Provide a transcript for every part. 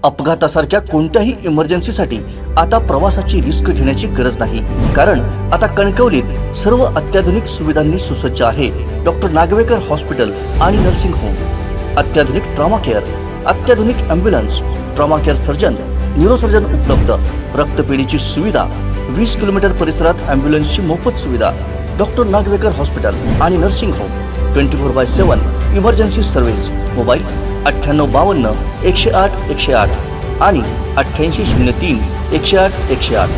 अपघातासारख्या कोणत्याही इमर्जन्सीसाठी आता प्रवासाची रिस्क घेण्याची गरज नाही, कारण आता कणकवलीत सर्व अत्याधुनिक सुविधांनी सुसज्ज आहे डॉक्टर नागवेकर हॉस्पिटल आणि नर्सिंग होम। अत्याधुनिक ट्रॉमा केअर, अत्याधुनिक ambulance, trauma care surgeon, neurosurgeon उपलब्ध, रक्तपेढीची सुविधा, 20 किलोमीटर परिसरात ॲम्ब्युलन्सची मोफत सुविधा। डॉक्टर नागवेकर हॉस्पिटल आणि nursing home 24/7 emergency service. Mobile 9852 108 108 आणि 8803 108 108।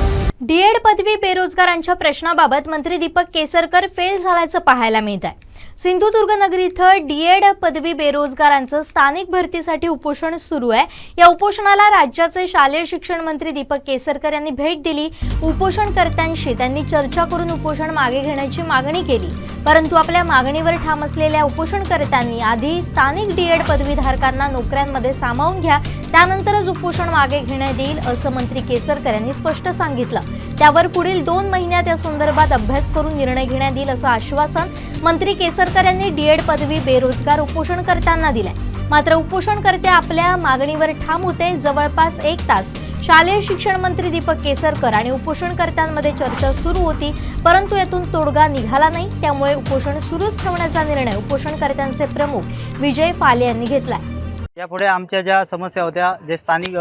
डीएड पदवी बेरोजगारांच्या प्रश्नाबाबत मंत्री दीपक केसरकर फेल झाल्याचं पाहायला मिळत आहे। सिंधुदुर्ग नगरी इथं डीएड पदवी बेरोजगारांचं स्थानिक भरतीसाठी उपोषण सुरू आहे। या उपोषणाला राज्याचे शालेय शिक्षण मंत्री दीपक केसरकर यांनी भेट दिली। उपोषणकर्त्यांशी त्यांनी चर्चा करून उपोषण मागे घेण्याची मागणी केली, परंतु आपल्या मागणीवर ठाम असलेल्या उपोषणकर्त्यांनी आधी स्थानिक डीएड पदवीधारकांना नोकऱ्यांमध्ये सामावून घ्या, त्यानंतरच उपोषण मागे घेण्यात येईल असं मंत्री केसरकर यांनी स्पष्ट सांगितलं। त्यावर पुढील 2 महिन्यात या संदर्भात अभ्यास करून निर्णय घेण्यात येईल असं आश्वासन मंत्री केसरकर यांनी डीएड पदवी बेरोजगार उपोषणकर्त्यांना दिलंय। मात्र उपोषणकर्ते आपल्या मागणीवर ठाम होते। जवळपास 1 तास शालेय शिक्षण मंत्री दीपक केसरकर आणि उपोषणकर्त्यांमध्ये चर्चा सुरू होती, परंतु यातून तोडगा निघाला नाही। त्यामुळे उपोषण सुरूच ठेवण्याचा निर्णय उपोषणकर्त्यांचे प्रमुख विजय फाले यांनी घेतलाय। यापुढे आमच्या ज्या समस्या होत्या, जे स्थानिक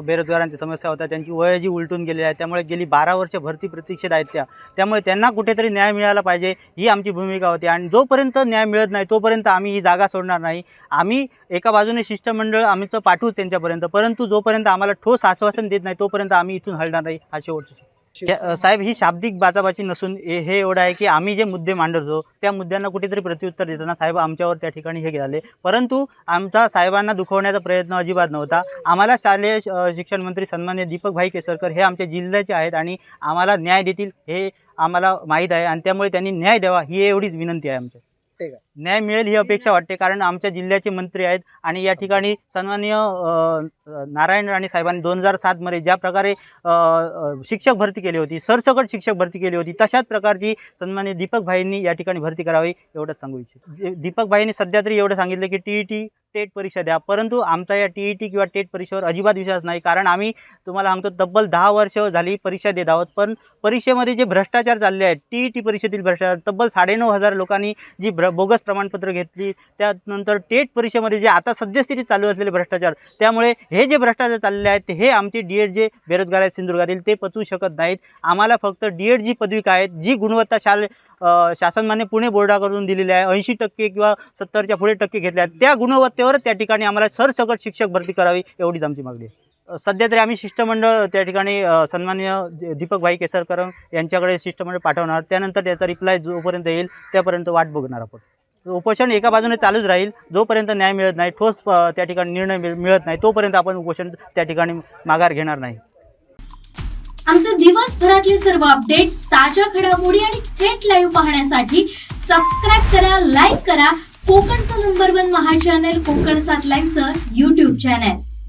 बेरोजगारांच्या समस्या होत्या, त्यांची वय जी उलटून गेली आहे, त्यामुळे गेली 12 वर्ष भरती प्रतीक्षेत आहेत त्यामुळे त्यांना कुठेतरी न्याय मिळाला पाहिजे ही आमची भूमिका होती। आणि जोपर्यंत न्याय मिळत नाही तोपर्यंत आम्ही ही जागा सोडणार नाही। आम्ही एका बाजूने शिष्टमंडळ आमचं पाठवू त्यांच्यापर्यंत, परंतु जोपर्यंत आम्हाला ठोस आश्वासन देत नाही तोपर्यंत आम्ही इथून हलणार नाही हा शेवटचा। साहेब, ही शाब्दिक बाचाबाची नसून हे एवढं आहे की आम्ही जे मुद्दे मांडतो त्या मुद्द्यांना कुठेतरी प्रत्युत्तर देताना साहेब आमच्यावर त्या ठिकाणी हे झाले, परंतु आमचा साहेबांना दुखवण्याचा प्रयत्न अजिबात नव्हता। आम्हाला शालेय शिक्षण मंत्री सन्माननीय दीपकभाई केसरकर हे आमच्या जिल्ह्याचे आहेत आणि आम्हाला न्याय देतील हे आम्हाला माहीत आहे, आणि त्यामुळे त्यांनी न्याय द्यावा ही एवढीच विनंती आहे आमची। न्याय मिळेल ही अपेक्षा वाटते, कारण आमच्या जिल्ह्याचे मंत्री आहेत आणि या ठिकाणी सन्माननीय नारायण राणे साहेबांनी 2007 मध्ये ज्या प्रकारे शिक्षक भरती केली होती, सरसकट शिक्षक भरती केली होती, तशाच प्रकारची सन्माननीय दीपकभाईंनी या ठिकाणी भरती करावी एवढंच सांगू इच्छितो। दीपकभाईंनी सध्या तरी एवढं सांगितलं की टीईटी टेट परीक्षा द्या, परंतु आमचा या टीईटी किंवा टेट परीक्षेवर अजिबात विश्वास नाही, कारण आम्ही तुम्हाला सांगतो तब्बल 10 वर्ष झाली परीक्षा देत आहोत, पण परीक्षेमध्ये जे भ्रष्टाचार चालले आहेत, टीईटी परीक्षेतील भ्रष्टाचार, तब्बल 9,500 लोकांनी जी बोगस प्रमाणपत्र घेतली, त्यानंतर टेट परीक्षेमध्ये जे आता सद्यस्थितीत चालू असलेले भ्रष्टाचार, त्यामुळे हे जे भ्रष्टाचार चालले आहेत हे आमचे डीएड जे बेरोजगार आहेत सिंधुदुर्गातील ते पचवू शकत नाहीत। आम्हाला फक्त डीएड जी पदविका आहेत, जी गुणवत्ता शासनमान्य पुणे बोर्डाकडून दिलेली आहे, 80% किंवा 70च्या पुढे टक्के घेतले आहेत, त्या गुणवत्तेवर त्या ठिकाणी आम्हाला सरसकट शिक्षक भरती करावी एवढीच आमची मागणी आहे। सध्या तरी आम्ही शिष्टमंडळ त्या ठिकाणी सन्माननीय दीपकभाई केसरकर यांच्याकडे शिष्टमंडळ पाठवणार, त्यानंतर त्याचा रिप्लाय जोपर्यंत येईल त्यापर्यंत वाट बघणार आपण। उपोषण एका बाजूने चालूच राहील, जोपर्यंत न्याय मिळत नाही, ठोस त्या ठिकाणी निर्णय मिळत नाही तोपर्यंत आपण उपोषण त्या ठिकाणी माघार घेणार नाही। आमचे दिवसभरातले सर्व अपडेट्स, ताज्या घडामोडी आणि थेट लाईव्ह पाहण्यासाठी सबस्क्राईब करा, लाईक करा कोकणचं नंबर 1 महा चॅनल कोकण 7 लाईव्हचं YouTube चॅनल।